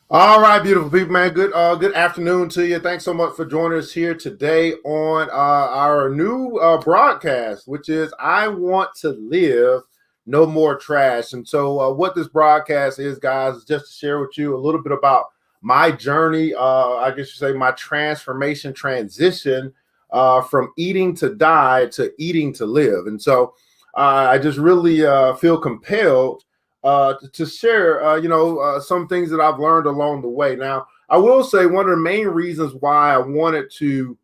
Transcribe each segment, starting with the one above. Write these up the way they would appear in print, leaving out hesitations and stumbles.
All right, beautiful people, man. Good afternoon to you. Thanks so much for joining us here today on our new broadcast, which is "I Want to Live, No More Trash." And so, what this broadcast is, guys, is just to share with you a little bit about my journey. I guess you say my transformation transition from eating to die to eating to live. And so, I just really feel compelled to share, some things that I've learned along the way. Now, I will say one of the main reasons why I wanted to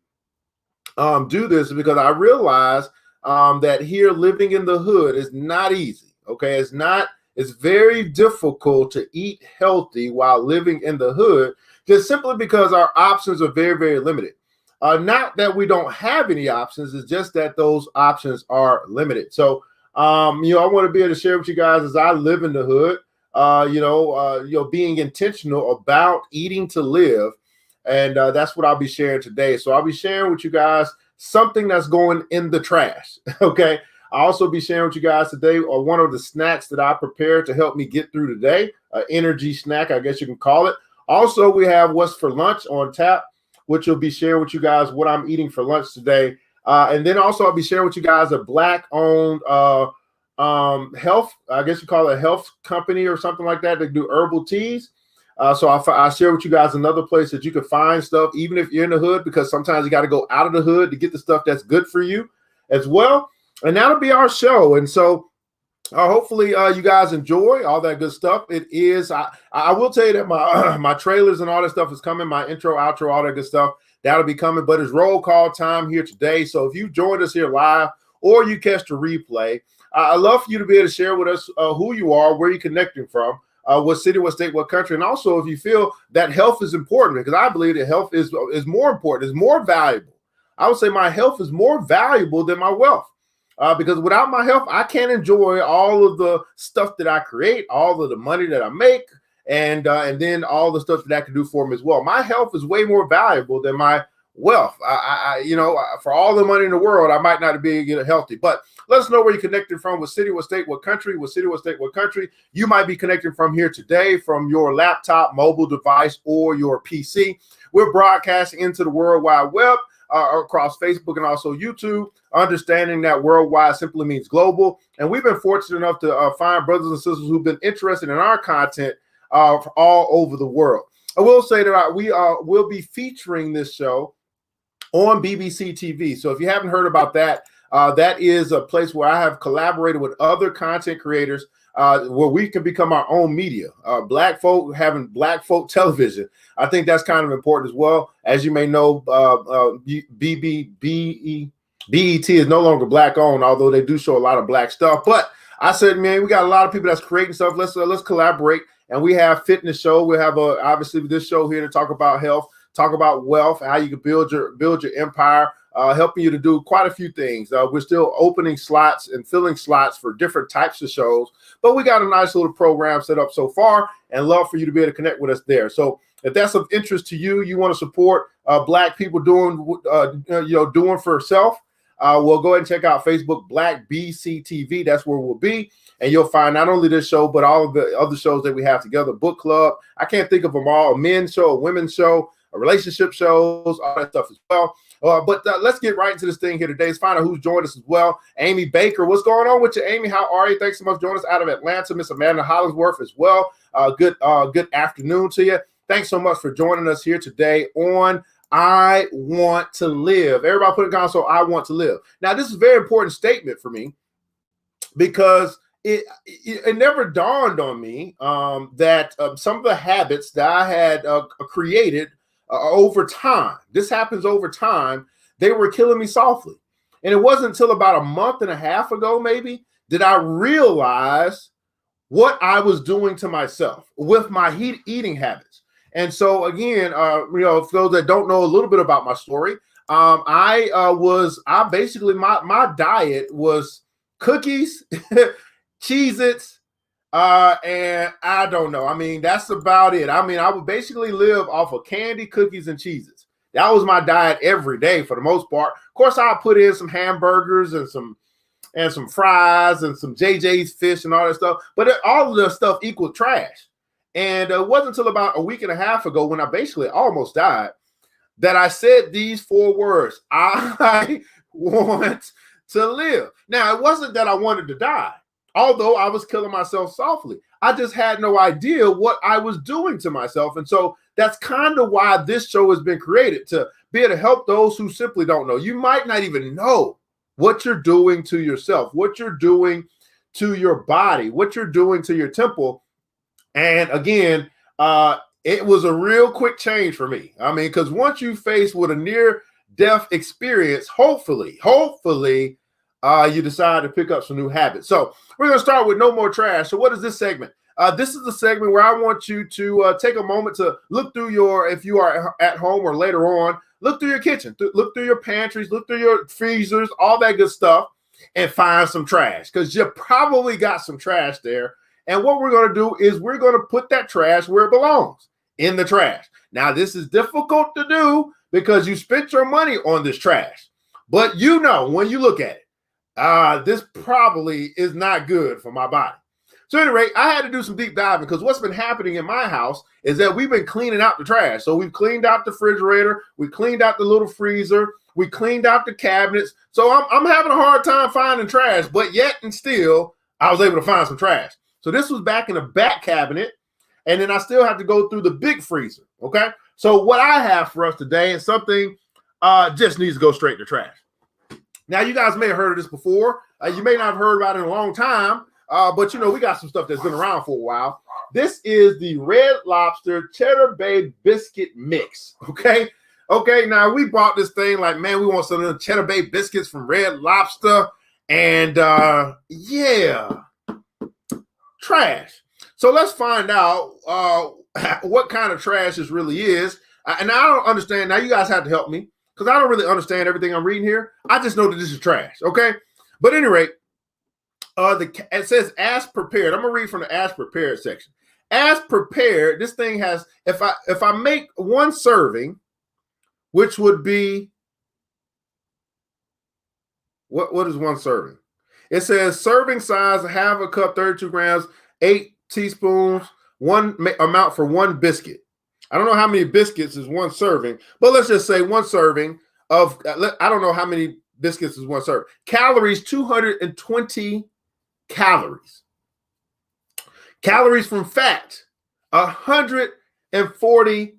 do this is because I realized that here living in the hood is not easy. Okay, it's not. It's very difficult to eat healthy while living in the hood, just simply because our options are very, very limited. Not that we don't have any options; it's just that those options are limited. So, I want to be able to share with you guys as I live in the hood. Being intentional about eating to live, and that's what I'll be sharing today. So I'll be sharing with you guys something that's going in the trash. Okay. I'll also be sharing with you guys today one of the snacks that I prepared to help me get through today, an energy snack, I guess you can call it. Also, we have what's for lunch on tap, which will be sharing with you guys what I'm eating for lunch today. And then also I'll be sharing with you guys a black-owned health, I guess you call it a health company or something like that. They do herbal teas. So I'll share with you guys another place that you can find stuff, even if you're in the hood, because sometimes you got to go out of the hood to get the stuff that's good for you as well. And that'll be our show. And so hopefully you guys enjoy all that good stuff. It is. I will tell you that my my trailers and all that stuff is coming. My intro, outro, all that good stuff that'll be coming. But it's roll call time here today. So if you joined us here live or you catch the replay, I'd love for you to be able to share with us who you are, where you're connecting from. What city, what state, what country, and also if you feel that health is important, because I believe that health is more important, is more valuable. I would say my health is more valuable than my wealth, because without my health, I can't enjoy all of the stuff that I create, all of the money that I make, and then all the stuff that I can do for me as well. My health is way more valuable than my wealth. For all the money in the world, I might not be able to get healthy, but let us know where you're connecting from, what city, what state, what country, what city, what state, what country. You might be connecting from here today from your laptop, mobile device, or your PC. We're broadcasting into the World Wide Web across Facebook and also YouTube, understanding that worldwide simply means global. And we've been fortunate enough to find brothers and sisters who've been interested in our content all over the world. I will say that we will be featuring this show on BBC TV. So if you haven't heard about that, that is a place where I have collaborated with other content creators where we can become our own media. Black folk having black folk television. I think that's kind of important as well. As you may know, BET is no longer black owned, although they do show a lot of black stuff. But I said, man, we got a lot of people that's creating stuff. Let's collaborate. And we have fitness show. We have obviously this show here to talk about health, talk about wealth, how you can build your empire. Helping you to do quite a few things. We're still opening slots and filling slots for different types of shows, but we got a nice little program set up so far, and love for you to be able to connect with us there. So if that's of interest to you, you want to support Black people doing for self, we'll go ahead and check out Facebook Black BCTV. That's where we'll be, and you'll find not only this show but all of the other shows that we have together. Book club. I can't think of them all. A men's show, a women's show, a relationship shows, all that stuff as well. But let's get right into this thing here today. Let's find out who's joined us as well. Amy Baker, what's going on with you, Amy? How are you? Thanks so much for joining us out of Atlanta. Miss Amanda Hollingsworth as well. Good afternoon to you. Thanks so much for joining us here today on I Want to Live. Everybody put it down. So I want to live. Now, this is a very important statement for me because it never dawned on me that some of the habits that I had created over time, this happens over time, they were killing me softly. And it wasn't until about a month and a half ago, maybe, did I realize what I was doing to myself with my eating habits. And so again, for those that don't know a little bit about my story, my diet was cookies, Cheez-Its, and I don't know. I mean, that's about it. I mean, I would basically live off of candy, cookies, and Cheez-Its. That was my diet every day for the most part. Of course, I put in some hamburgers and some fries and some JJ's fish and all that stuff. But all of the stuff equaled trash. And it wasn't until about a week and a half ago, when I basically almost died, that I said these 4 words: I want to live. Now, it wasn't that I wanted to die, although I was killing myself softly. I just had no idea what I was doing to myself. And so that's kind of why this show has been created, to be able to help those who simply don't know. You might not even know what you're doing to yourself, what you're doing to your body, what you're doing to your temple. And again, it was a real quick change for me. I mean, because once you face with a near-death experience, hopefully, you decide to pick up some new habits. So we're going to start with no more trash. So what is this segment? This is the segment where I want you to take a moment to look through your, if you are at home or later on, look through your kitchen, look through your pantries, look through your freezers, all that good stuff, and find some trash, because you probably got some trash there. And what we're going to do is we're going to put that trash where it belongs, in the trash. Now, this is difficult to do because you spent your money on this trash. But you know, when you look at it, this probably is not good for my body. So anyway, I had to do some deep diving, because what's been happening in my house is that we've been cleaning out the trash. So we've cleaned out the refrigerator, we cleaned out the little freezer, we cleaned out the cabinets. So I'm having a hard time finding trash, but yet and still, I was able to find some trash. So this was back in the back cabinet, and then I still have to go through the big freezer, okay? So what I have for us today is something just needs to go straight to trash. Now, you guys may have heard of this before. You may not have heard about it in a long time, but, you know, we got some stuff that's been around for a while. This is the Red Lobster Cheddar Bay Biscuit Mix, okay? Okay, now we bought this thing like, man, we want some of the Cheddar Bay biscuits from Red Lobster, and yeah, trash. So let's find out what kind of trash this really is. And I don't understand. Now, you guys have to help me, because I don't really understand everything I'm reading here. I just know that this is trash, okay? But at any rate, it says as prepared. I'm going to read from the as prepared section. As prepared, this thing has, if I make one serving, which would be, what is one serving? It says serving size, half a cup, 32 grams, 8 teaspoons, one amount for one biscuit. I don't know how many biscuits is one serving, but let's just say one serving of, I don't know how many biscuits is one serving. Calories, 220 calories. Calories from fat, 140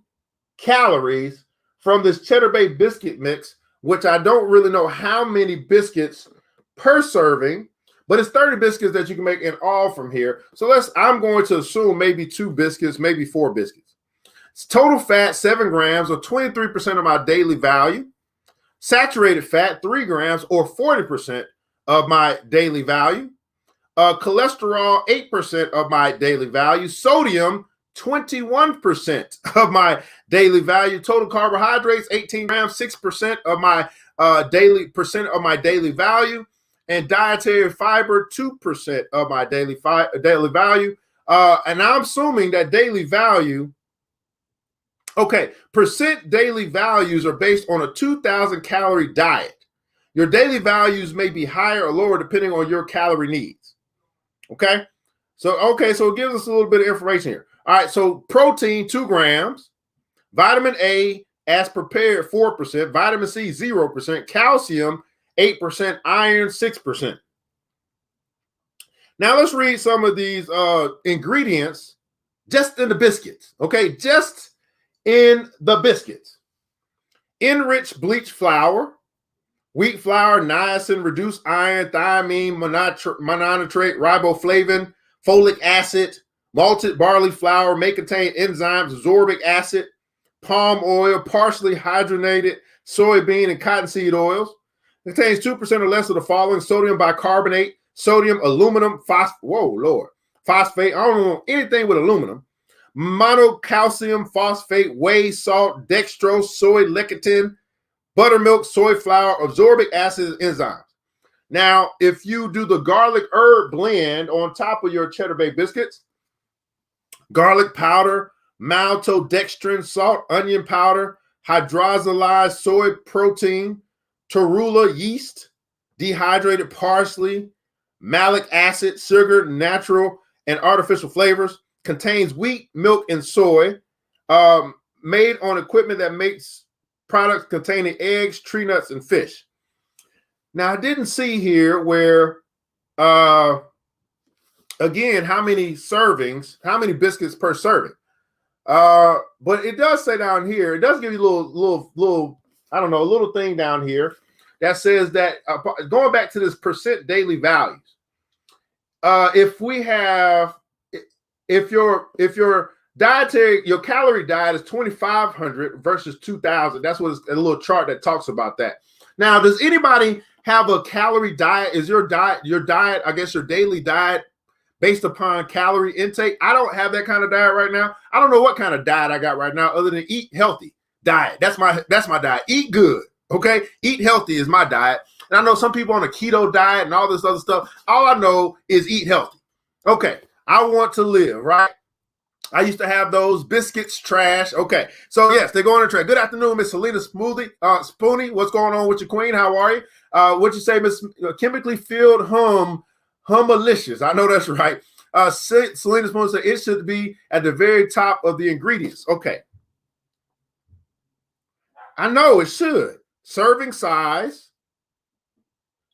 calories from this Cheddar Bay biscuit mix, which I don't really know how many biscuits per serving, but it's 30 biscuits that you can make in all from here. So I'm going to assume maybe 2 biscuits, maybe 4 biscuits. It's total fat, 7 grams, or 23% of my daily value. Saturated fat, 3 grams, or 40% of my daily value. Cholesterol, 8% of my daily value. Sodium, 21% of my daily value. Total carbohydrates, 18 grams, 6% of my daily value. And dietary fiber, 2% of my daily value. And I'm assuming that daily value, okay, percent daily values are based on a 2,000 calorie diet. Your daily values may be higher or lower depending on your calorie needs. Okay, so it gives us a little bit of information here. All right, so protein, 2 grams, vitamin A, as prepared, 4%, vitamin C, 0%, calcium, 8%, iron, 6%. Now let's read some of these ingredients just in the biscuits, okay? Just in the biscuits. Enriched bleached flour, wheat flour, niacin, reduced iron, thiamine, mononitrate, riboflavin, folic acid. Malted barley flour may contain enzymes, ascorbic acid, palm oil, partially hydrogenated soybean and cottonseed oils. It contains 2% or less of the following: sodium bicarbonate, sodium, aluminum, phosphate. I don't know anything with aluminum. Monocalcium phosphate, whey, salt, dextrose, soy lecithin, buttermilk, soy flour, ascorbic acid, enzymes. Now, if you do the garlic herb blend on top of your Cheddar Bay biscuits, garlic powder, maltodextrin, salt, onion powder, hydrolyzed soy protein, torula yeast, dehydrated parsley, malic acid, sugar, natural and artificial flavors, contains wheat, milk, and soy, made on equipment that makes products containing eggs, tree nuts, and fish. Now, I didn't see here where, again, how many servings, how many biscuits per serving. But it does say down here, it does give you a little, I don't know, a little thing down here that says that going back to this percent daily values. If your dietary, your calorie diet is 2,500 versus 2,000, that's what it's a little chart that talks about that. Now, does anybody have a calorie diet? Is your diet, I guess your daily diet based upon calorie intake? I don't have that kind of diet right now. I don't know what kind of diet I got right now other than eat healthy diet. That's my diet. Eat good. Okay. Eat healthy is my diet. And I know some people on a keto diet and all this other stuff. All I know is eat healthy. Okay. I want to live, right? I used to have those biscuits, trash. Okay. So yes, they're going to trash. Good afternoon, Miss Selena Spoonie. What's going on with your queen? How are you? What you say, Miss Chemically Filled Humalicious? I know that's right. Selena Spoon said it should be at the very top of the ingredients. Okay. I know it should. Serving size.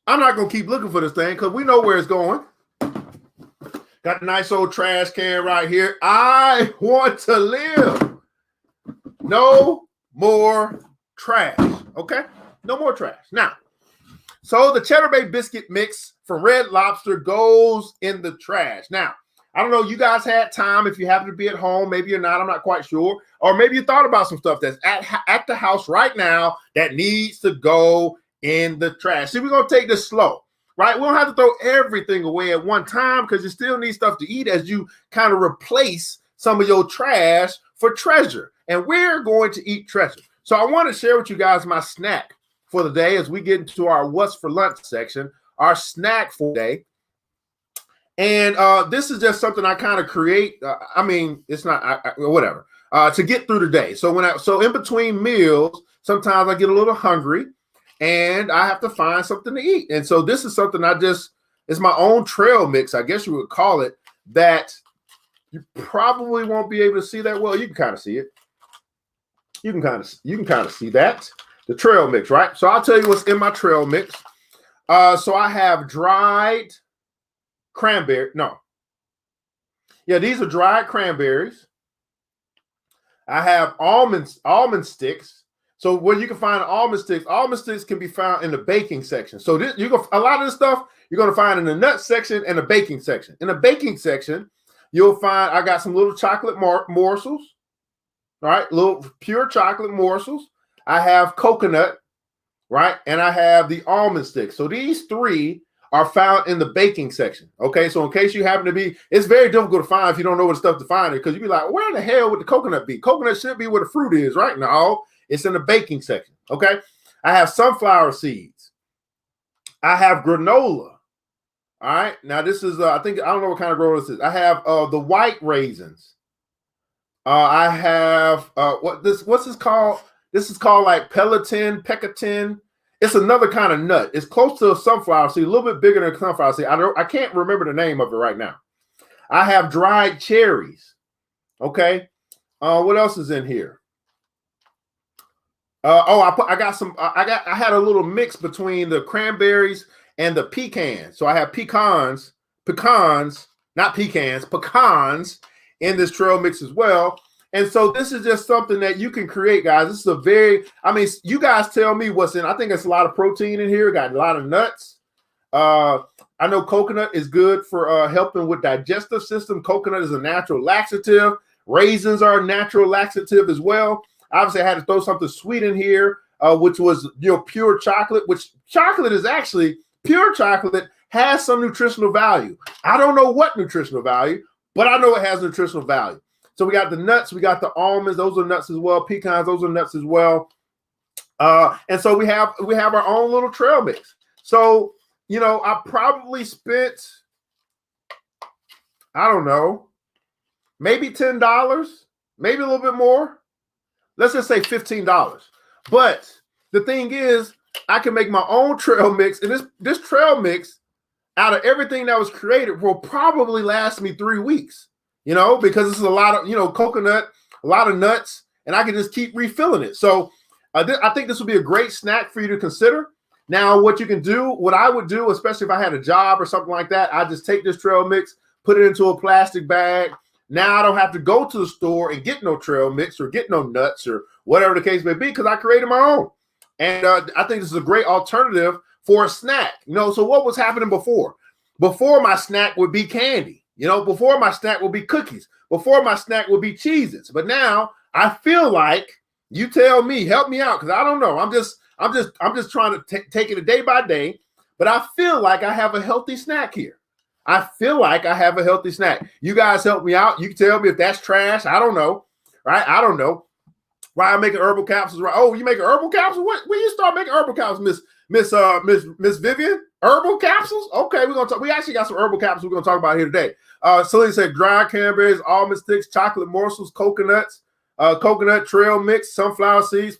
I'm not going to keep looking for this thing because we know where it's going. Got a nice old trash can right here. I want to live. No more trash. Okay? No more trash. Now, so the Cheddar Bay biscuit mix from Red Lobster goes in the trash. Now, I don't know, you guys had time if you happen to be at home. Maybe you're not. I'm not quite sure. Or maybe you thought about some stuff that's at the house right now that needs to go in the trash. See, we're going to take this slow, right? We don't have to throw everything away at one time because you still need stuff to eat as you kind of replace some of your trash for treasure. And we're going to eat treasure. So I want to share with you guys my snack for the day as we get into our What's for Lunch section, our snack for the day. And this is just something I kind of create. I mean, it's not whatever to get through the day. So in between meals, sometimes I get a little hungry and I have to find something to eat. And so this is something it's my own trail mix, I guess you would call it, that you probably won't be able to see that well. You can kind of see it. You can kind of see that. The trail mix, right? So I'll tell you what's in my trail mix. So I have dried cranberry. No. Yeah, these are dried cranberries. I have almond sticks. So where you can find almond sticks can be found in the baking section. So a lot of this stuff you're going to find in the nut section and the baking section. In the baking section, you'll find I got some little chocolate morsels. All right, little pure chocolate morsels. I have coconut, right? And I have the almond sticks. So these three are found in the baking section. Okay, so in case you happen to be, it's very difficult to find if you don't know what stuff to find it, because you'd be like, where the hell would the coconut be? Coconut should be where the fruit is, right? No, it's in the baking section. Okay, I have sunflower seeds. I have granola. All right, now this is, I don't know what kind of granola this is. I have the white raisins. I have, what's this called? This is called like pectin. It's another kind of nut. It's close to a sunflower seed, a little bit bigger than a sunflower seed. I can't remember the name of it right now. I have dried cherries. Okay. What else is in here? I had a little mix between the cranberries and the pecans. So I have pecans in this trail mix as well. And so this is just something that you can create, guys. This is you guys tell me what's in. I think there's a lot of protein in here. Got a lot of nuts. I know coconut is good for helping with digestive system. Coconut is a natural laxative. Raisins are a natural laxative as well. Obviously, I had to throw something sweet in here, which was pure chocolate, which chocolate is actually, pure chocolate has some nutritional value. I don't know what nutritional value, but I know it has nutritional value. So we got the nuts, we got the almonds, those are nuts as well. Pecans, those are nuts as well. And so we have our own little trail mix. So, I probably spent, I don't know, maybe $10, maybe a little bit more. Let's just say $15. But the thing is, I can make my own trail mix, and this trail mix, out of everything that was created, will probably last me 3 weeks. because this is a lot of, coconut, a lot of nuts, and I can just keep refilling it. So I think this would be a great snack for you to consider. Now, what I would do, especially if I had a job or something like that, I just take this trail mix, put it into a plastic bag. Now I don't have to go to the store and get no trail mix or get no nuts or whatever the case may be, because I created my own. And I think this is a great alternative for a snack. So what was happening before? Before, my snack would be candy. Before, my snack would be cookies. Before, my snack would be Cheez-Its. But now I feel like, you tell me, help me out, because I don't know. I'm just trying to take it a day by day. But I feel like I have a healthy snack here. I feel like I have a healthy snack. You guys help me out. You can tell me if that's trash. I don't know. Right? I don't know. Why I'm making herbal capsules? Right? Oh, you making herbal capsules? When you start making herbal capsules, Miss Vivian? Herbal capsules? Okay, we're gonna talk. We actually got some herbal capsules we're gonna talk about here today. Celine said dried cranberries, almond sticks, chocolate morsels, coconuts, coconut trail mix, sunflower seeds.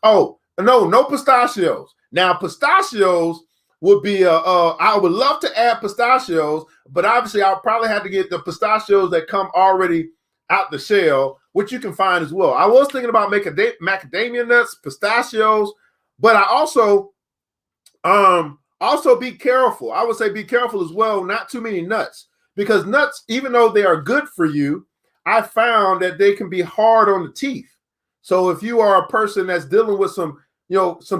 No pistachios. Now pistachios would be I would love to add pistachios, but obviously I'll probably have to get the pistachios that come already out the shell, which you can find as well. I was thinking about making macadamia nuts, pistachios, but I also be careful. I would say be careful as well, not too many nuts, because nuts, even though they are good for you, I found that they can be hard on the teeth. So if you are a person that's dealing with some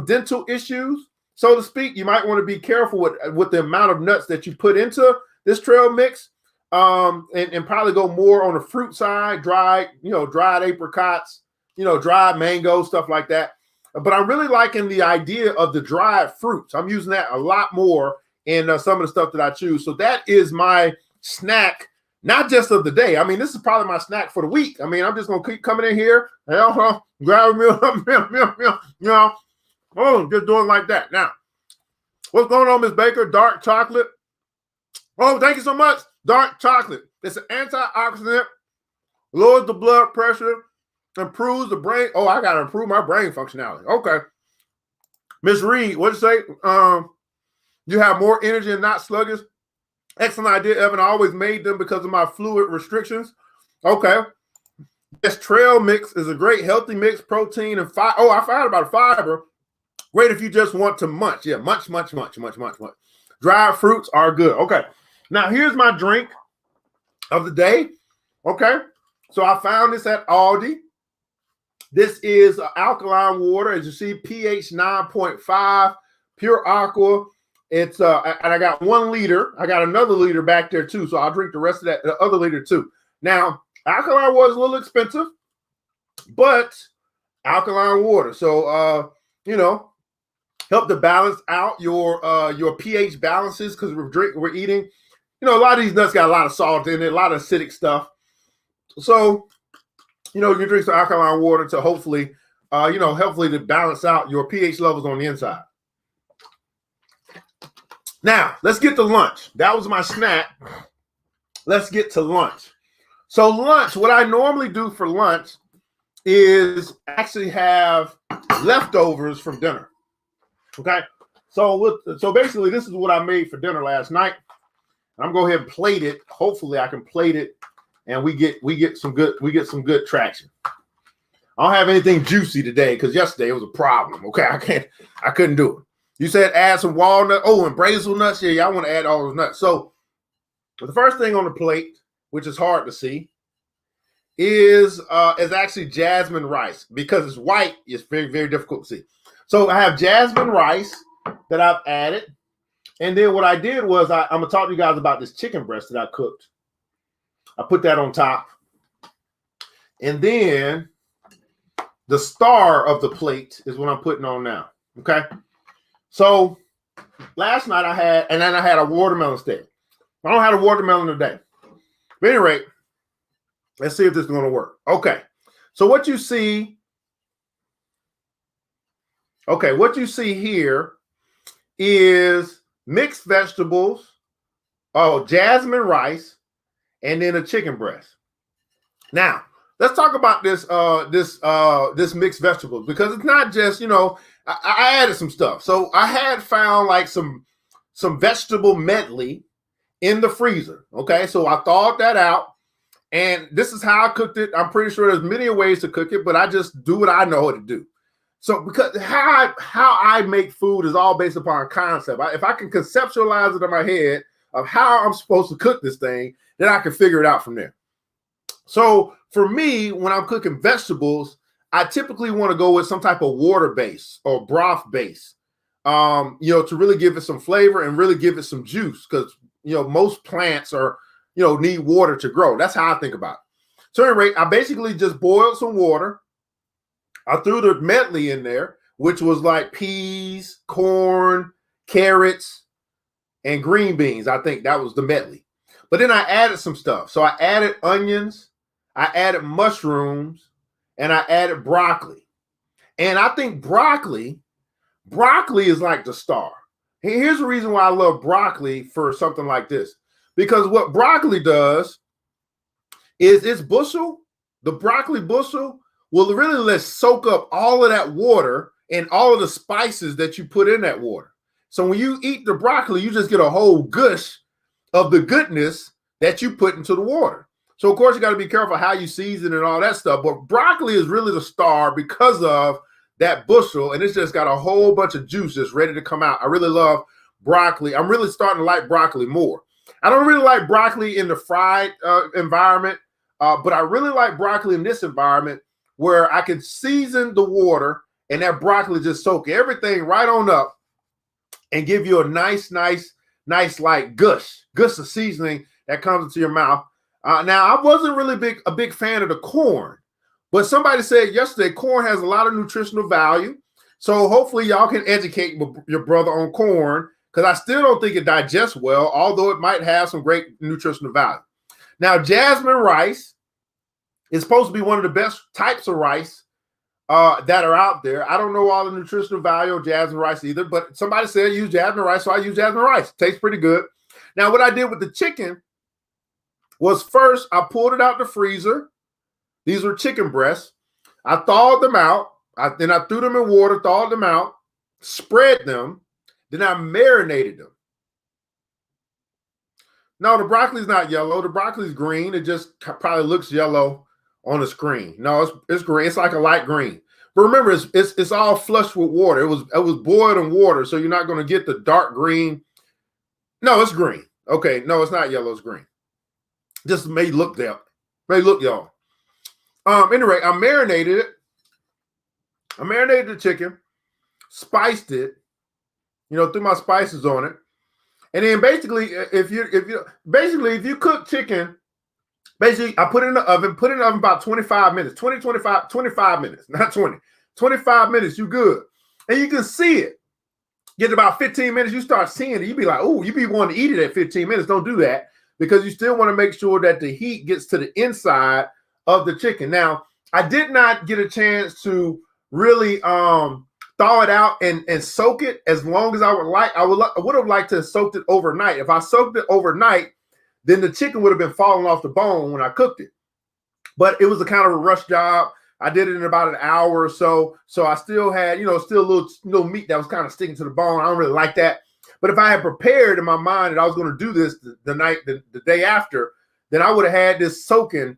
dental issues, so to speak, you might want to be careful with the amount of nuts that you put into this trail mix, and probably go more on the fruit side, dried apricots, dried mango, stuff like that. But I'm really liking the idea of the dried fruits. I'm using that a lot more in some of the stuff that I choose. So that is my snack, not just of the day. I mean, this is probably my snack for the week. I mean, I'm just going to keep coming in here, grab a meal, just doing like that. Now, what's going on, Miss Baker? Dark chocolate. Oh, thank you so much. Dark chocolate. It's an antioxidant, lowers the blood pressure, improves the brain. Oh, I got to improve my brain functionality. Okay. Miss Reed, what'd you say? You have more energy and not sluggish. Excellent idea, Evan. I always made them because of my fluid restrictions. Okay. This trail mix is a great healthy mix, protein and fiber. Oh, I forgot about fiber. Great if you just want to munch. Yeah, munch. Dried fruits are good. Okay. Now, here's my drink of the day. Okay. So I found this at Aldi. This is alkaline water. As you see, pH 9.5, pure aqua. It's and I got 1 liter. I got another liter back there too. So I'll drink the rest of that, the other liter too. Now, alkaline water is a little expensive, but alkaline water. So help to balance out your pH balances, because we're eating. A lot of these nuts got a lot of salt in it, a lot of acidic stuff. So, you drink some alkaline water to hopefully to balance out your pH levels on the inside. Now, let's get to lunch. That was my snack. Let's get to lunch. So lunch, what I normally do for lunch is actually have leftovers from dinner. Okay? So basically, this is what I made for dinner last night. I'm going to go ahead and plate it. Hopefully I can plate it and we get some good traction. I don't have anything juicy today because yesterday it was a problem. Okay, I couldn't do it. You said add some walnut. Oh, and basil nuts. Yeah, I want to add all those nuts. So the first thing on the plate, which is hard to see, is actually jasmine rice. Because it's white, it's very, very difficult to see. So I have jasmine rice that I've added. And then what I did was I'm going to talk to you guys about this chicken breast that I cooked. I put that on top. And then the star of the plate is what I'm putting on now. Okay. So last night I had a watermelon steak. I don't have a watermelon today. But at any rate, let's see if this is going to work. Okay. So what you see here is mixed vegetables, jasmine rice, and then a chicken breast. Now, let's talk about this mixed vegetables, because it's not just, I added some stuff. So I had found like some vegetable medley in the freezer. Okay, so I thawed that out, And this is how I cooked it. I'm pretty sure there's many ways to cook it, but I just do what I know how to do. So because how I make food is all based upon concept. If I can conceptualize it in my head of how I'm supposed to cook this thing, then I can figure it out from there. So for me, when I'm cooking vegetables, I typically want to go with some type of water base or broth base, to really give it some flavor and really give it some juice, because most plants need water to grow. That's how I think about it. So anyway, I basically just boiled some water. I threw the medley in there, which was like peas, corn, carrots, and green beans. I think that was the medley. But then I added some stuff. So I added onions, I added mushrooms, and I added broccoli. And I think broccoli is like the star. Here's the reason why I love broccoli for something like this. Because what broccoli does is the broccoli bushel will really let soak up all of that water and all of the spices that you put in that water. So when you eat the broccoli, you just get a whole gush of the goodness that you put into the water. So of course you got to be careful how you season and all that stuff. But broccoli is really the star because of that bushel, and it's just got a whole bunch of juice that's ready to come out. I really love broccoli. I'm really starting to like broccoli more. I don't really like broccoli in the fried environment, but I really like broccoli in this environment where I can season the water and that broccoli just soak everything right on up and give you a nice like gush of seasoning that comes into your mouth. Now, I wasn't really a big fan of the corn, but somebody said yesterday corn has a lot of nutritional value. So hopefully y'all can educate your brother on corn, because I still don't think it digests well, although it might have some great nutritional value. Now, jasmine rice is supposed to be one of the best types of rice that are out there. I don't know all the nutritional value of jasmine rice either, but somebody said use jasmine rice, so I use jasmine rice. Tastes pretty good. Now, what I did with the chicken was first I pulled it out the freezer. These were chicken breasts. I thawed them out. Then I threw them in water, thawed them out, spread them. Then I marinated them. No, the broccoli's not yellow. The broccoli's green. It just probably looks yellow on the screen. No, it's green. It's like a light green. But remember, it's all flushed with water. It was boiled in water, so you're not going to get the dark green. No, it's green. Okay, no, it's not yellow. It's green. Just may look there. May look yellow. Anyway, I marinated it. I marinated the chicken, spiced it, threw my spices on it. And then basically, if you cook chicken, basically I put it in the oven about 25 minutes, 25 minutes, not 20, 25 minutes, you good. And you can see it. Get about 15 minutes, you start seeing it. You be like, oh, you be wanting to eat it at 15 minutes. Don't do that, because you still want to make sure that the heat gets to the inside of the chicken. Now, I did not get a chance to really thaw it out and soak it as long as I would like. I would have liked to have soaked it overnight. If I soaked it overnight, then the chicken would have been falling off the bone when I cooked it. But it was a kind of a rush job. I did it in about an hour or so. So I still had, still a little meat that was kind of sticking to the bone. I don't really like that. But if I had prepared in my mind that I was going to do this the day after, then I would have had this soaking,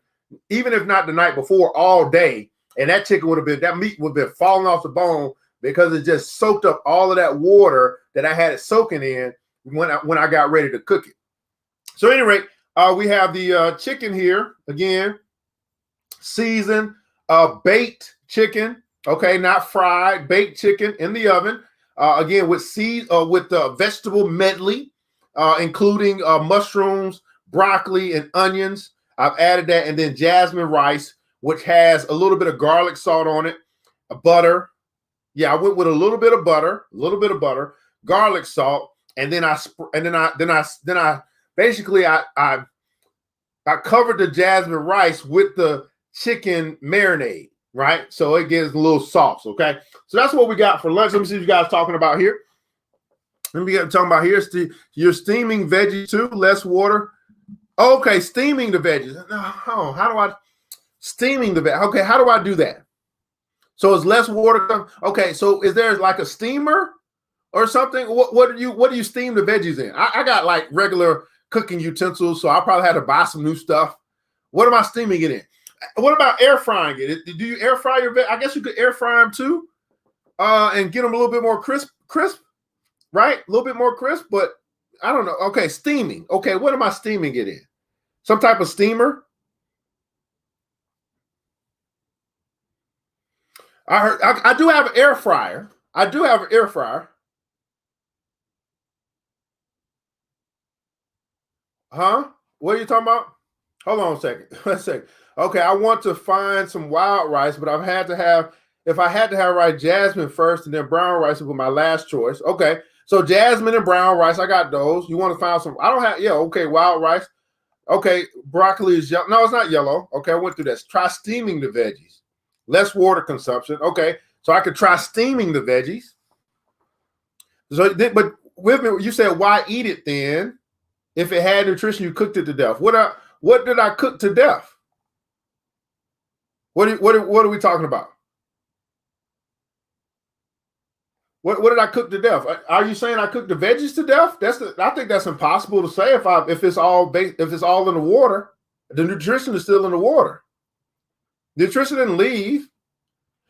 even if not the night before, all day. And that meat would have been falling off the bone, because it just soaked up all of that water that I had it soaking in when I got ready to cook it. So anyway, we have the chicken here again, seasoned, baked chicken. Okay, not fried, baked chicken in the oven. Again with the vegetable medley, including mushrooms, broccoli, and onions. I've added that, and then jasmine rice, which has a little bit of garlic salt on it, butter. Yeah, I went with a little bit of butter, garlic salt, and then I basically covered the jasmine rice with the chicken marinade, right? So it gives a little sauce. Okay, so that's what we got for lunch. Let me see what you guys talking about here. Let me get talking about here. You're steaming veggies too, less water. Okay, steaming the veggies. Oh, how do I steaming the veg? Okay, how do I do that? So it's less water. Okay, so is there like a steamer or something? What do you steam the veggies in? I got like regular cooking utensils, so I probably had to buy some new stuff. What am I steaming it in? What about air frying it? Do you air fry your veg? I guess you could air fry them too, and get them a little bit more crisp, right? A little bit more crisp, but I don't know. Okay, steaming. Okay, what am I steaming it in? Some type of steamer? I heard I do have an air fryer. I do have an air fryer. Huh? What are you talking about? Hold on a second. Let's see. Okay, I want to find some wild rice, but I've had to have, if I had to have rice, jasmine first and then brown rice would be my last choice. Okay, so jasmine and brown rice, I got those. You want to find some, I don't have, yeah, okay, wild rice. Okay, broccoli is yellow. No, it's not yellow. Okay, I went through this. Try steaming the veggies. Less water consumption. Okay, so I could try steaming the veggies. So, but with me, you said, why eat it then? If it had nutrition, you cooked it to death. What did I cook to death? What are we talking about? What did I cook to death? Are you saying I cooked the veggies to death? I think that's impossible to say if it's all in the water. The nutrition is still in the water. Nutrition didn't leave.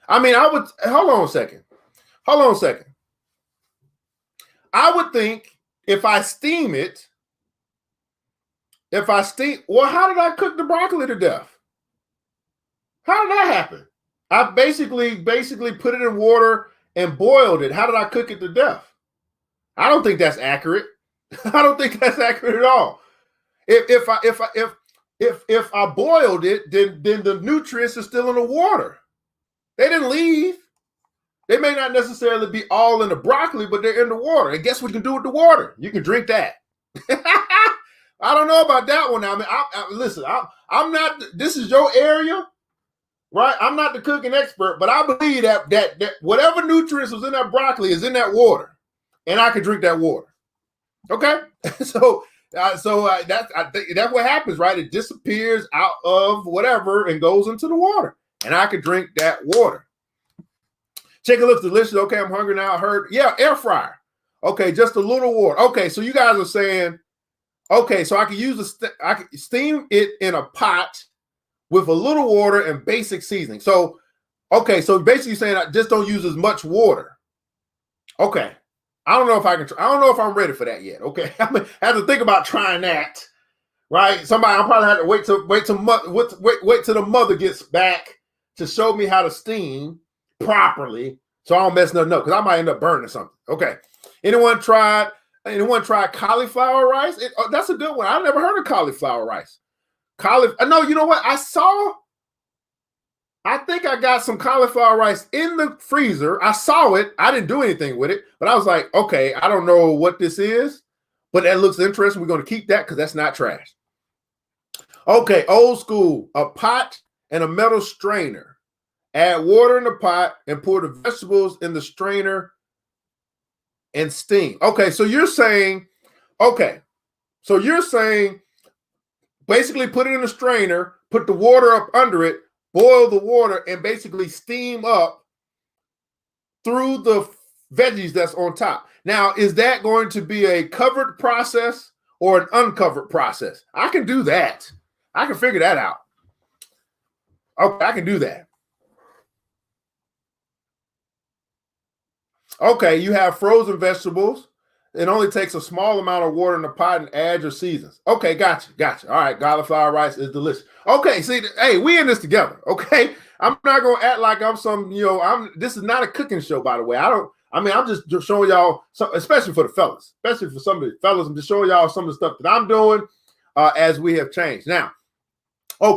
I mean, hold on a second. I would think if I steam it, well, how did I cook the broccoli to death? How did that happen? I basically put it in water and boiled it. How did I cook it to death? I don't think that's accurate. I don't think that's accurate at all. If I boiled it, then the nutrients are still in the water. They didn't leave. They may not necessarily be all in the broccoli, but they're in the water. And guess what you can do with the water? You can drink that. I don't know about that one. I mean, listen, I'm not. This is your area, right? I'm not the cooking expert, but I believe that whatever nutrients was in that broccoli is in that water, and I can drink that water. Okay, so I think that's what happens, right? It disappears out of whatever and goes into the water, and I can drink that water. Chicken looks delicious. Okay, I'm hungry now. I heard, yeah, air fryer. Okay, just a little water. Okay, so you guys are saying, okay, so I can steam it in a pot with a little water and basic seasoning. So, okay, so basically saying I just don't use as much water. Okay, I don't know if I'm ready for that yet. Okay, I have to think about trying that. Right, I'll probably have to wait till the mother gets back to show me how to steam properly, so I don't mess nothing up because I might end up burning something. Okay, anyone tried cauliflower rice? That's a good one. I've never heard of cauliflower rice. No, you know what? I think I got some cauliflower rice in the freezer. I saw it. I didn't do anything with it, but I was like, okay, I don't know what this is, but that looks interesting. We're going to keep that because that's not trash. Okay, old school, a pot and a metal strainer. Add water in the pot and pour the vegetables in the strainer and steam. Okay, so you're saying basically put it in a strainer, put the water up under it, boil the water, and basically steam up through the veggies that's on top. Now, is that going to be a covered process or an uncovered process? I can do that. I can figure that out. Okay, I can do that. Okay, you have frozen vegetables. It only takes a small amount of water in the pot and add your seasons. Okay, gotcha. All right, cauliflower rice is delicious. Okay, see, hey, we in this together, okay? I'm not going to act like I'm some, this is not a cooking show, by the way. I'm just showing y'all, especially for the fellas, especially for some of the fellas, I'm just showing y'all some of the stuff that I'm doing as we have changed. Now,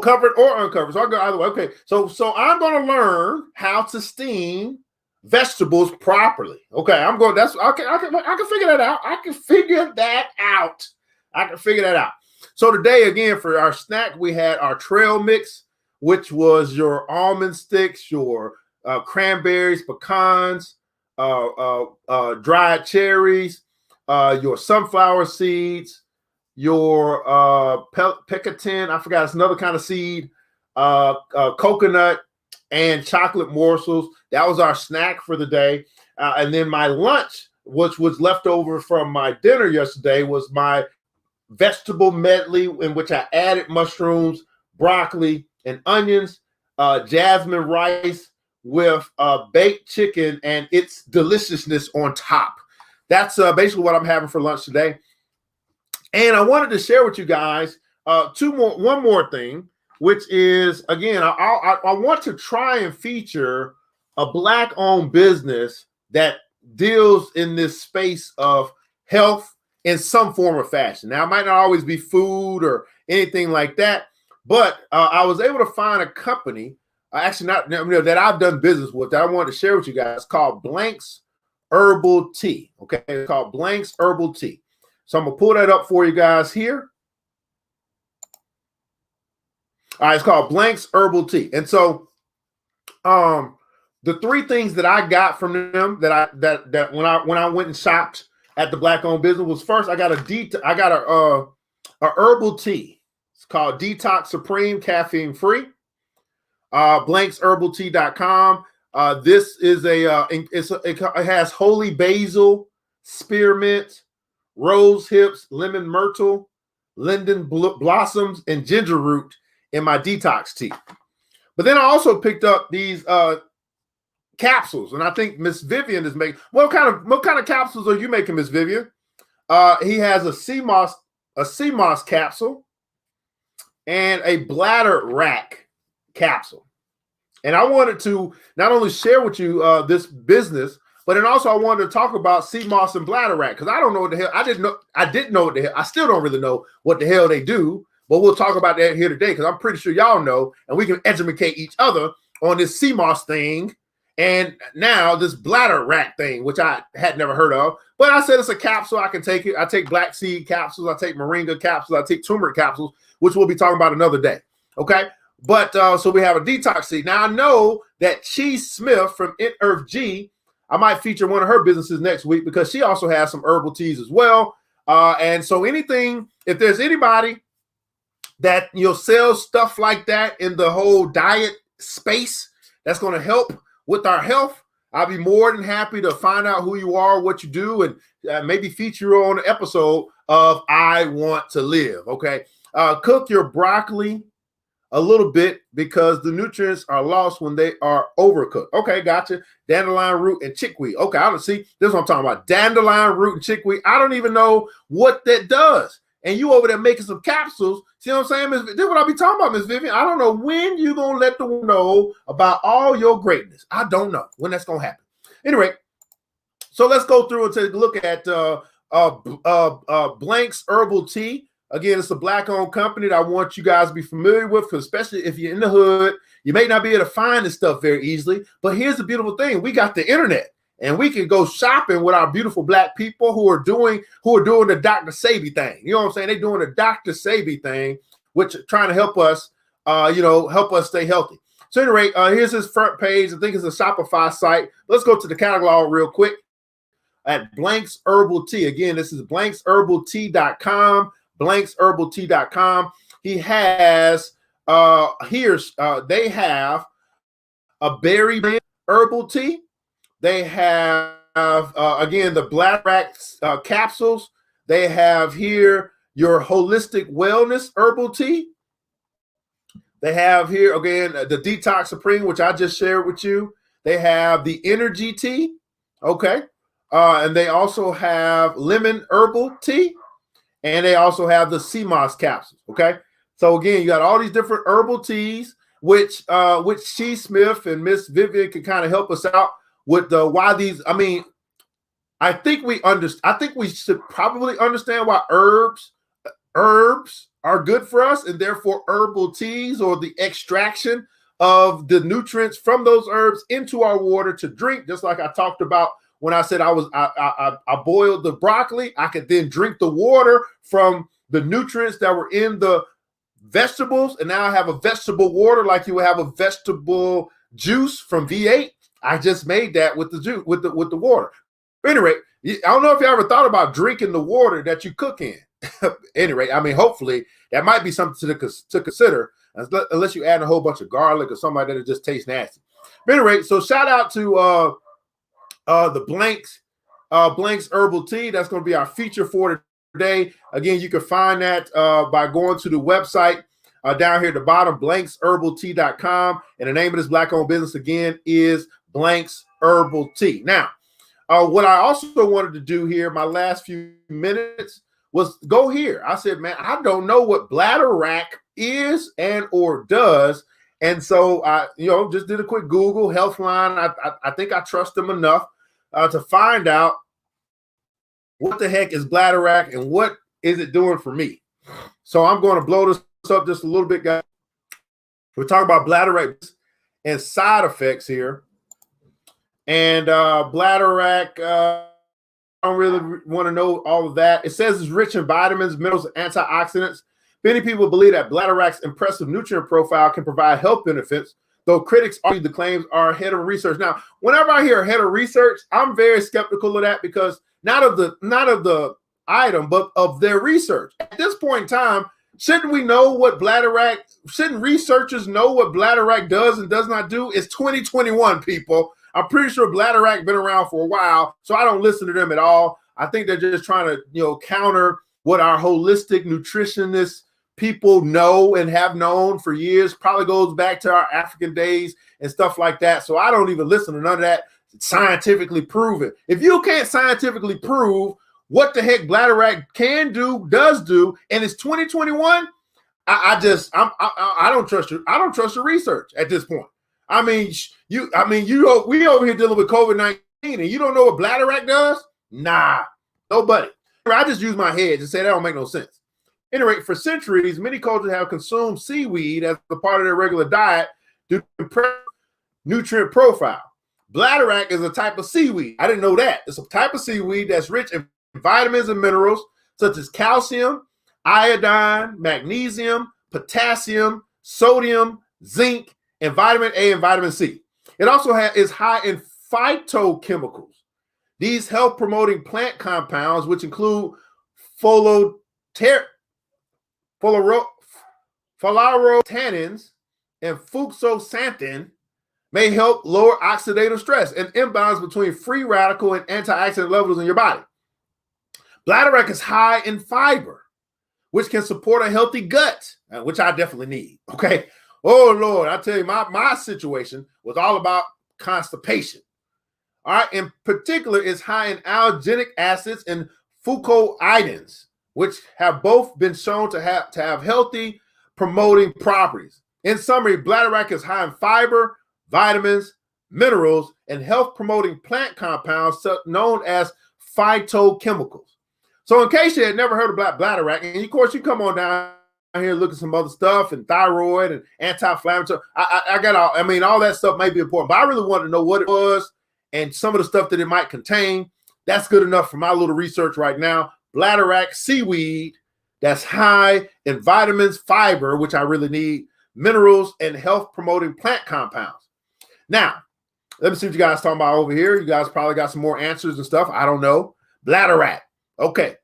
covered or uncovered. So I'll go either way. Okay, so I'm going to learn how to steam vegetables properly. Okay, I can figure that out. I can figure that out. So today, again, for our snack, we had our trail mix, which was your almond sticks, your cranberries, pecans, dried cherries, your sunflower seeds, your pectin, I forgot, it's another kind of seed, coconut, and chocolate morsels. That was our snack for the day. And then my lunch, which was left over from my dinner yesterday, was my vegetable medley in which I added mushrooms, broccoli, and onions, jasmine rice with baked chicken and its deliciousness on top. That's basically what I'm having for lunch today. And I wanted to share with you guys one more thing, which is, again, I want to try and feature a Black-owned business that deals in this space of health in some form or fashion. Now, it might not always be food or anything like that, but I was able to find a company, actually not that I've done business with, that I wanted to share with you guys, called Blank's Herbal Tea. Okay, it's called Blank's Herbal Tea. So I'm gonna pull that up for you guys here. All right, it's called Blank's Herbal Tea. And so the three things that I got from them that when I went and shopped at the Black-owned business was, first, I got a herbal tea. It's called Detox Supreme, caffeine free. BlanksHerbalTea.com. This is it has holy basil, spearmint, rose hips, lemon myrtle, linden blossoms, and ginger root in my detox tea. But then I also picked up these capsules, and I think Miss Vivian is making. What kind of capsules are you making, Miss Vivian? He has a sea moss capsule and a bladder rack capsule. And I wanted to not only share with you this business, but then also I wanted to talk about sea moss and bladder rack, because I don't know what the hell. I didn't know what the hell. I still don't really know what the hell they do, but we'll talk about that here today, because I'm pretty sure y'all know, and we can educate each other on this sea moss thing and now this bladder rack thing, which I had never heard of. But I said it's a capsule. I can take it. I take black seed capsules. I take moringa capsules. I take turmeric capsules, which we'll be talking about another day. Okay. But so we have a detox tea. Now I know that Chi Smith from ERGJ, I might feature one of her businesses next week, because she also has some herbal teas as well. And so if there's anybody that sells stuff like that in the whole diet space that's going to help with our health, I'll be more than happy to find out who you are, what you do, and maybe feature you on an episode of I Want to Live. Okay. Cook your broccoli a little bit, because the nutrients are lost when they are overcooked. Okay, gotcha. Dandelion root and chickweed. Okay, I don't see. This is what I'm talking about. Dandelion root and chickweed. I don't even know what that does. And you over there making some capsules. See what I'm saying, Miss? This is what I be talking about, Miss Vivian. I don't know when you're gonna let the world know about all your greatness. I don't know when that's gonna happen. Anyway, so let's go through and take a look at Blank's Herbal Tea. Again, it's a Black-owned company that I want you guys to be familiar with, because especially if you're in the hood, you may not be able to find this stuff very easily. But here's the beautiful thing: we got the internet, and we can go shopping with our beautiful Black people who are doing the Dr. Sebi thing. You know what I'm saying? They're doing the Dr. Sebi thing, which trying to help us, help us stay healthy. So anyway, here's his front page. I think it's a Shopify site. Let's go to the catalog real quick at Blank's Herbal Tea. Again, this is BlanksHerbalTea.com. BlanksHerbalTea.com. He has they have a berry herbal tea. They have again the black rack capsules. They have here your holistic wellness herbal tea. They have here again the Detox Supreme, which I just shared with you. They have the energy tea. Okay. And they also have lemon herbal tea. And they also have the sea moss capsules. Okay. So again, you got all these different herbal teas, which Chi Smith and Miss Vivian can kind of help us out with why these. I mean, I think we should probably understand why herbs are good for us, and therefore herbal teas, or the extraction of the nutrients from those herbs into our water to drink, just like I talked about when I said I boiled the broccoli. I could then drink the water from the nutrients that were in the vegetables, and now I have a vegetable water, like you would have a vegetable juice from V8. I just made that with the juice, with the water. Anyway, I don't know if you ever thought about drinking the water that you cook in. Anyway, I mean, hopefully that might be something to consider, unless you add a whole bunch of garlic or something that just tastes nasty. But anyway, so shout out to the Blank's Herbal Tea. That's going to be our feature for today. Again, you can find that by going to the website down here at the bottom, blanksherbaltea.com. And the name of this Black-owned business, again, is Blanks Herbal Tea. Now, what I also wanted to do here, my last few minutes, was go here. I said, man, I don't know what bladder-wrack is and or does. And so I, just did a quick Google Healthline. I think I trust them enough to find out what the heck is bladder-wrack and what is it doing for me. So I'm going to blow this up just a little bit, guys. We're talking about bladder-wrack and side effects here. And bladder-wrack, I don't really want to know all of that. It says it's rich in vitamins, minerals, and antioxidants. Many people believe that bladder-wrack's impressive nutrient profile can provide health benefits, though critics argue the claims are ahead of research. Now, whenever I hear ahead of research, I'm very skeptical of that because not of the item, but of their research. At this point in time, shouldn't we know what bladder-wrack? Shouldn't researchers know what bladder-wrack does and does not do? It's 2021, people. I'm pretty sure bladder-wrack been around for a while, so I don't listen to them at all. I think they're just trying to, counter what our holistic nutritionist people know and have known for years. Probably goes back to our African days and stuff like that. So I don't even listen to none of that. Scientifically proven. If you can't scientifically prove what the heck bladder-wrack can do, does do, and it's 2021, I don't trust you. I don't trust your research at this point. We over here dealing with COVID-19 and you don't know what bladder-wrack does? Nah, nobody. I just use my head to say that don't make no sense. Anyway, for centuries, many cultures have consumed seaweed as a part of their regular diet due to impressive nutrient profile. Bladder-wrack is a type of seaweed. I didn't know that. It's a type of seaweed that's rich in vitamins and minerals such as calcium, iodine, magnesium, potassium, sodium, zinc, and vitamin A and vitamin C. It also is high in phytochemicals. These health-promoting plant compounds, which include phyllorotannins and fucoxanthin, may help lower oxidative stress and imbalance between free radical and antioxidant levels in your body. Bladder-wrack is high in fiber, which can support a healthy gut, which I definitely need. Okay. Oh, Lord, I tell you, my situation was all about constipation. All right. In particular, it's high in allergenic acids and fucoidins, which have both been shown to have healthy promoting properties. In summary, bladder-wrack is high in fiber, vitamins, minerals, and health-promoting plant compounds known as phytochemicals. So in case you had never heard of bladder-wrack, and of course you come on down here and look at some other stuff and thyroid and anti-inflammatory, I got all that stuff may be important, but I really wanted to know what it was and some of the stuff that it might contain. That's good enough for my little research right now. Bladder-wrack seaweed that's high in vitamins, fiber, which I really need, minerals, and health-promoting plant compounds. Now, let me see what you guys talking about over here. You guys probably got some more answers and stuff. I don't know. Bladder-wrack. Okay.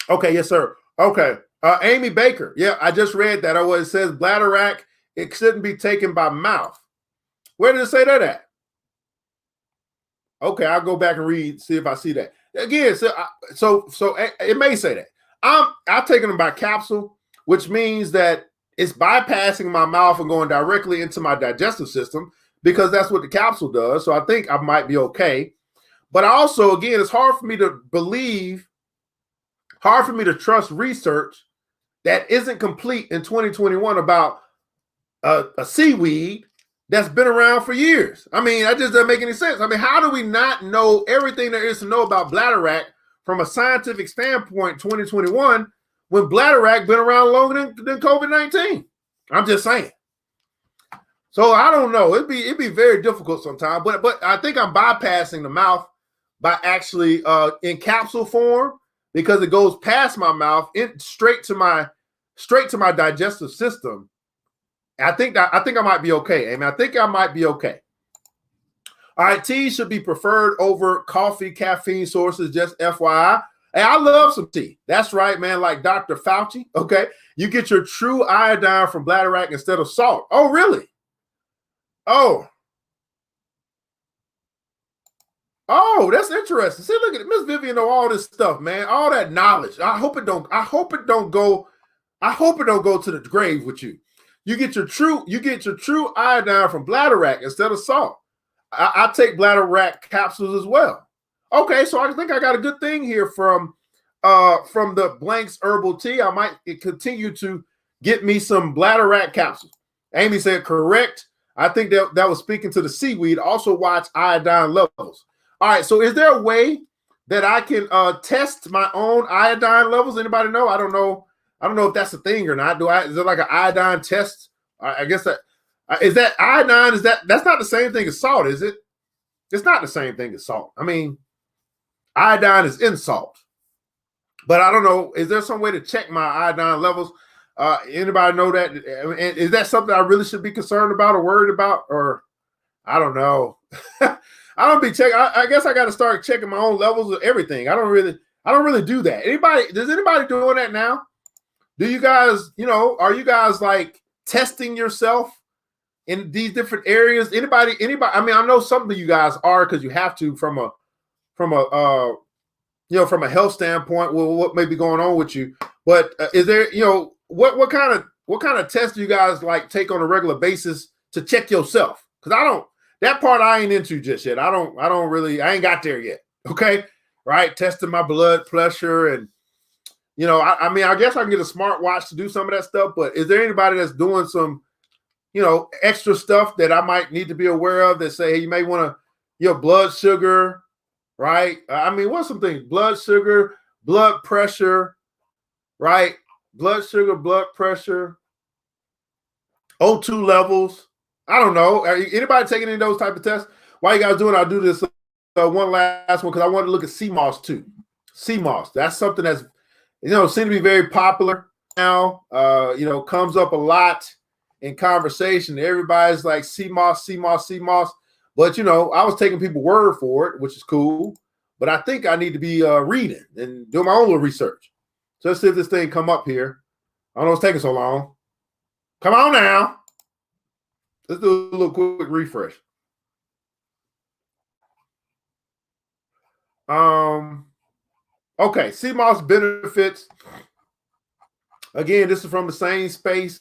Yes, sir. Okay. Amy Baker. Yeah, I just read that. Oh, it says bladder-wrack, it shouldn't be taken by mouth. Where did it say that at? Okay, I'll go back and read, see if I see that. Again, so it may say that. I'm taking them by capsule, which means that it's bypassing my mouth and going directly into my digestive system because that's what the capsule does. So I think I might be okay. But also, again, it's hard for me to trust research that isn't complete in 2021 about a seaweed that's been around for years. That just doesn't make any sense. How do we not know everything there is to know about bladder-wrack from a scientific standpoint in 2021 when bladder-wrack been around longer than COVID-19? I'm just saying. So I don't know. It'd be very difficult sometimes, but I think I'm bypassing the mouth by actually in capsule form because it goes past my mouth straight to my digestive system. I think I might be okay, Amy. I think I might be okay. All right, tea should be preferred over coffee, caffeine sources, just FYI. Hey, I love some tea. That's right, man, like Dr. Fauci, okay? You get your true iodine from bladder-wrack instead of salt. Oh, really? Oh, that's interesting. See, look at it. Miss Vivian know all this stuff, man. All that knowledge. I hope it don't go I hope it don't go to the grave with you. You get your true iodine from bladderwrack instead of salt. I take bladderwrack capsules as well. Okay, so I think I got a good thing here from the Blanks Herbal Tea. I might continue to get me some bladderwrack capsules. Amy said correct. I think that was speaking to the seaweed. Also watch iodine levels. All right, so is there a way that I can test my own iodine levels? Anybody know? I don't know if that's a thing or not. Is there like an iodine test? I guess that is that iodine. That's not the same thing as salt, is it? It's not the same thing as salt. I mean, iodine is in salt, but I don't know. Is there some way to check my iodine levels? Anybody know that? Is that something I really should be concerned about or worried about? Or I don't know. I don't be checking. I guess I got to start checking my own levels of everything. I don't really do that. Does anybody doing that now? Do you guys, are you guys like testing yourself in these different areas? Anybody? I mean, I know some of you guys are because you have to from a health standpoint. Well, what may be going on with you? But is there, what kind of tests do you guys like take on a regular basis to check yourself? Because that part I ain't into just yet. I ain't got there yet. Okay. Right. Testing my blood pressure. And, I mean, I guess I can get a smartwatch to do some of that stuff, but is there anybody that's doing some, extra stuff that I might need to be aware of that say, hey, you may want to, your blood sugar, right? I mean, what's some things? Blood sugar, blood pressure, right? Blood sugar, blood pressure, O2 levels. I don't know. Are anybody taking any of those type of tests? While you guys doing it, I'll do this one last one because I want to look at sea moss too. Sea moss. That's something that's, seems to be very popular now. Comes up a lot in conversation. Everybody's like sea moss, sea moss, sea moss. But, I was taking people's word for it, which is cool. But I think I need to be reading and doing my own little research. So let's see if this thing come up here. I don't know what's taking so long. Come on now. Let's do a little quick refresh. Okay, sea moss benefits. Again, this is from the same space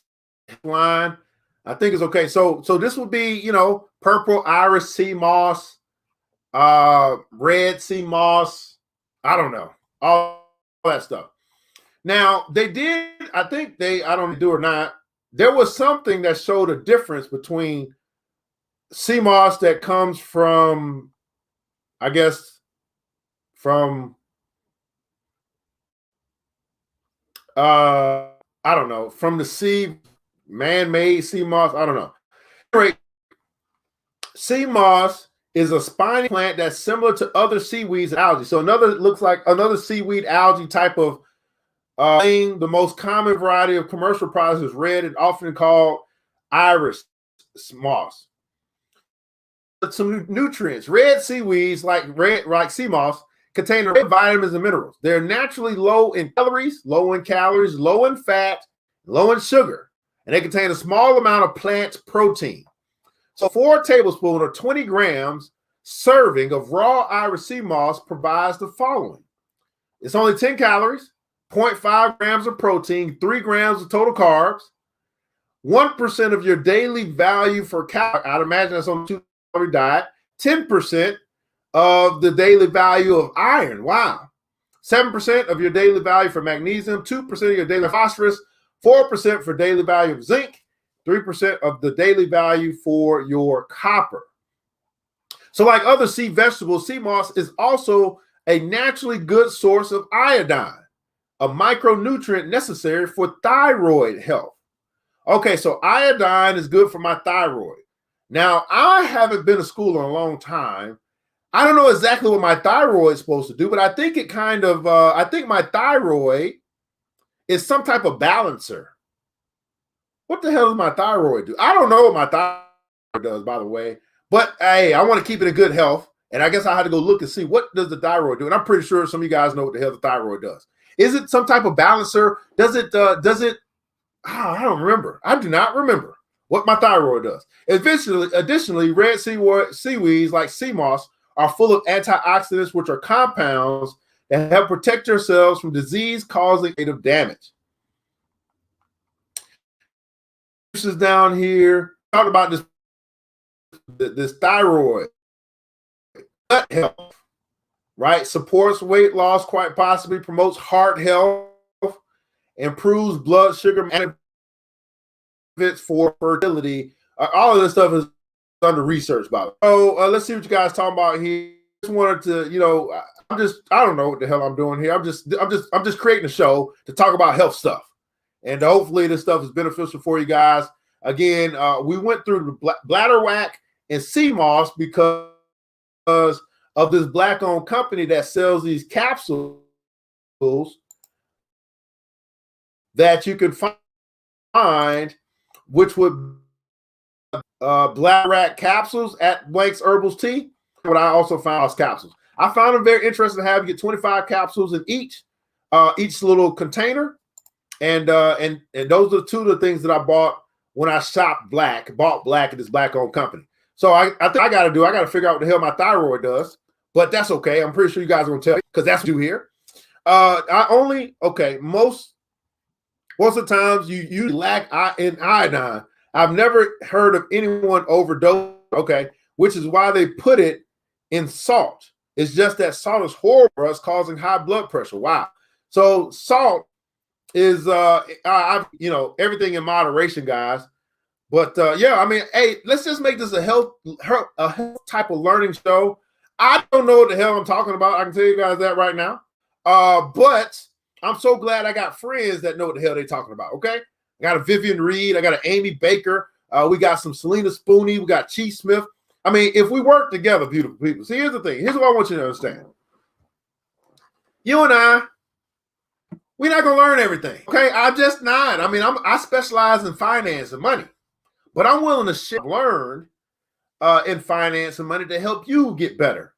line. I think it's okay. So this would be, purple iris sea moss, red sea moss. I don't know. All that stuff. Now, they did, I don't do or not. There was something that showed a difference between sea moss that comes from, I guess, from, I don't know, from the sea, man-made sea moss. I don't know. Anyway, sea moss is a spiny plant that's similar to other seaweeds and algae. So looks like another seaweed algae type of thing. The most common variety of commercial products is red and often called iris moss. Some nutrients. Red seaweeds like sea moss contain red vitamins and minerals. They're naturally low in calories, low in fat, low in sugar, and they contain a small amount of plant protein. So 4 tablespoons or 20 grams serving of raw iris sea moss provides the following. It's only 10 calories, 0.5 grams of protein, 3 grams of total carbs, 1% of your daily value for calorie. I'd imagine that's on a 2-calorie diet, 10% of the daily value of iron. Wow. 7% of your daily value for magnesium, 2% of your daily phosphorus, 4% for daily value of zinc, 3% of the daily value for your copper. So like other sea vegetables, sea moss is also a naturally good source of iodine, a micronutrient necessary for thyroid health. Okay, so iodine is good for my thyroid. Now, I haven't been to school in a long time. I don't know exactly what my thyroid is supposed to do, but I think I think my thyroid is some type of balancer. What the hell does my thyroid do? I don't know what my thyroid does, by the way. But hey, I want to keep it in good health. And I guess I had to go look and see what does the thyroid do. And I'm pretty sure some of you guys know what the hell the thyroid does. Is it some type of balancer? Does it, I don't remember. I do not remember what my thyroid does. Additionally, red seaweeds like sea moss are full of antioxidants, which are compounds that help protect yourselves from disease-causing damage. is down here. Talk about this thyroid, gut health, right? Supports weight loss, quite possibly promotes heart health, improves blood sugar, benefits for fertility. All of this stuff is under research, by the way. So let's see what you guys talking about here. Just wanted to, I don't know what the hell I'm doing here. I'm just creating a show to talk about health stuff, and hopefully this stuff is beneficial for you guys. Again, we went through the bladder whack and CMOS because of this black-owned company that sells these capsules that you can find, which would bladder whack capsules at Blank's Herbals Tea. What I also found was capsules. I found them very interesting to have. You get 25 capsules in each little container, and those are two of the things that I bought when I bought black at this black-owned company. So I think I got to figure out what the hell my thyroid does, but that's okay. I'm pretty sure you guys are going to tell me because that's what you hear. Most of the times you lack in iodine. I've never heard of anyone overdose, which is why they put it in salt. It's just that salt is horrible for us, causing high blood pressure. Wow. So salt is, everything in moderation, guys. But hey, let's just make this a health type of learning show. I don't know what the hell I'm talking about. I can tell you guys that right now. But I'm so glad I got friends that know what the hell they're talking about. Okay, I got a Vivian Reed, I got an Amy Baker, we got some Selena Spooney, we got Chi Smith. I mean, if we work together, beautiful people. See, here's the thing. Here's what I want you to understand. You and I, we're not gonna learn everything. Okay, I'm just not. I mean, I specialize in finance and money. But I'm willing to learn in finance and money to help you get better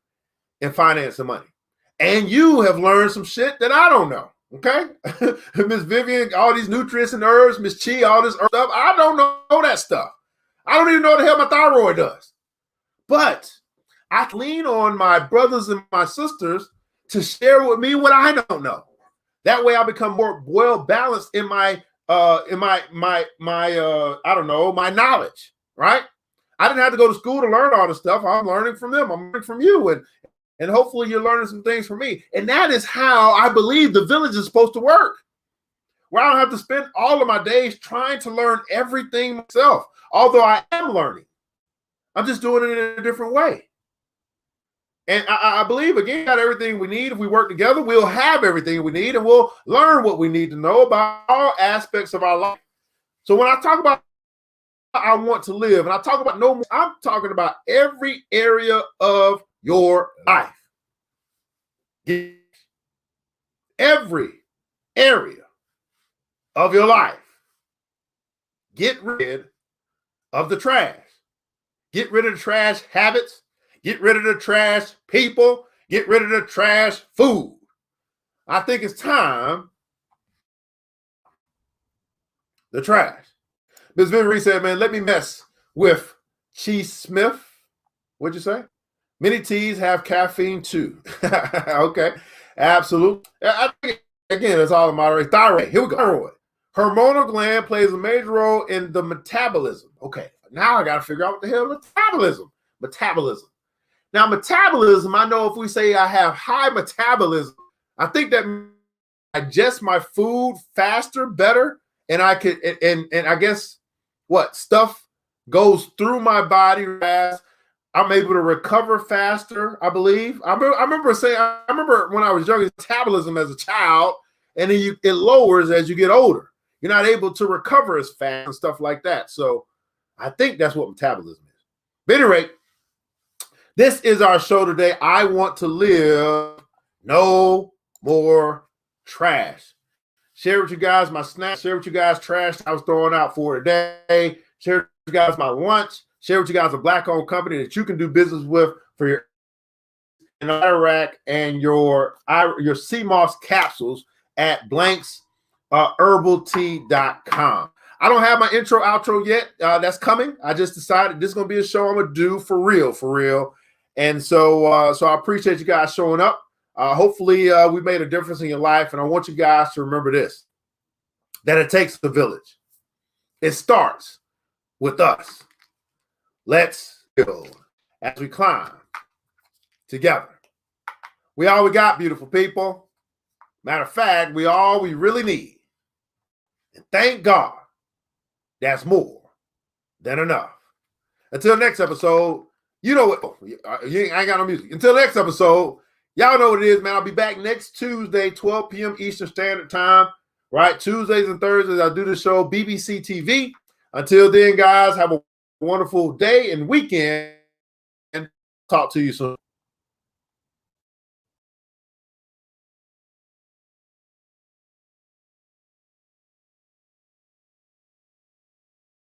in finance and money. And you have learned some shit that I don't know, okay? Miss Vivian, all these nutrients and herbs, Miss Chi, all this stuff, I don't know that stuff. I don't even know what the hell my thyroid does. But I lean on my brothers and my sisters to share with me what I don't know. That way I become more well-balanced in my my knowledge, right? I didn't have to go to school to learn all this stuff. I'm learning from them. I'm learning from you, and hopefully you're learning some things from me. And that is how I believe the village is supposed to work, where I don't have to spend all of my days trying to learn everything myself. Although I am learning, I'm just doing it in a different way. And I believe, again, got everything we need. If we work together, we'll have everything we need, and we'll learn what we need to know about all aspects of our life. So when I talk about I want to live, and I talk about no more, I'm talking about every area of your life. Every area of your life. Get rid of the trash. Get rid of the trash habits. Get rid of the trash people. Get rid of the trash food. I think it's time. The trash. Ms. Vivian said, man, let me mess with Chi Smith. What'd you say? Many teas have caffeine too. Okay. Absolutely. I think, again, it's all in moderation. Thyroid. Here we go. Thyroid. Hormonal gland plays a major role in the metabolism. Okay. Now I got to figure out what the hell is metabolism. Now, metabolism, I know if we say I have high metabolism, I think that I digest my food faster, better, and I could, and I guess what stuff goes through my body fast. I'm able to recover faster, I believe. I remember when I was younger, metabolism as a child, and then it lowers as you get older. You're not able to recover as fast and stuff like that. So I think that's what metabolism is. But at any rate, this is our show today. I want to live no more trash. Share with you guys my snacks. Share with you guys trash I was throwing out for today. Share with you guys my lunch. Share with you guys a black-owned company that you can do business with for your Iraq and your CMOS capsules at blanksherbaltea.com. I don't have my intro outro yet. That's coming. I just decided this is going to be a show I'm going to do for real. And so I appreciate you guys showing up. Hopefully we made a difference in your life. And I want you guys to remember this, that it takes the village. It starts with us. Let's build as we climb together. We all we got, beautiful people. Matter of fact, we all we really need. And thank God, that's more than enough. Until next episode, you know what? I ain't got no music. Until next episode, y'all know what it is, man. I'll be back next Tuesday, 12 p.m. Eastern Standard Time. Right? Tuesdays and Thursdays, I do the show, BBC TV. Until then, guys, have a wonderful day and weekend. And talk to you soon.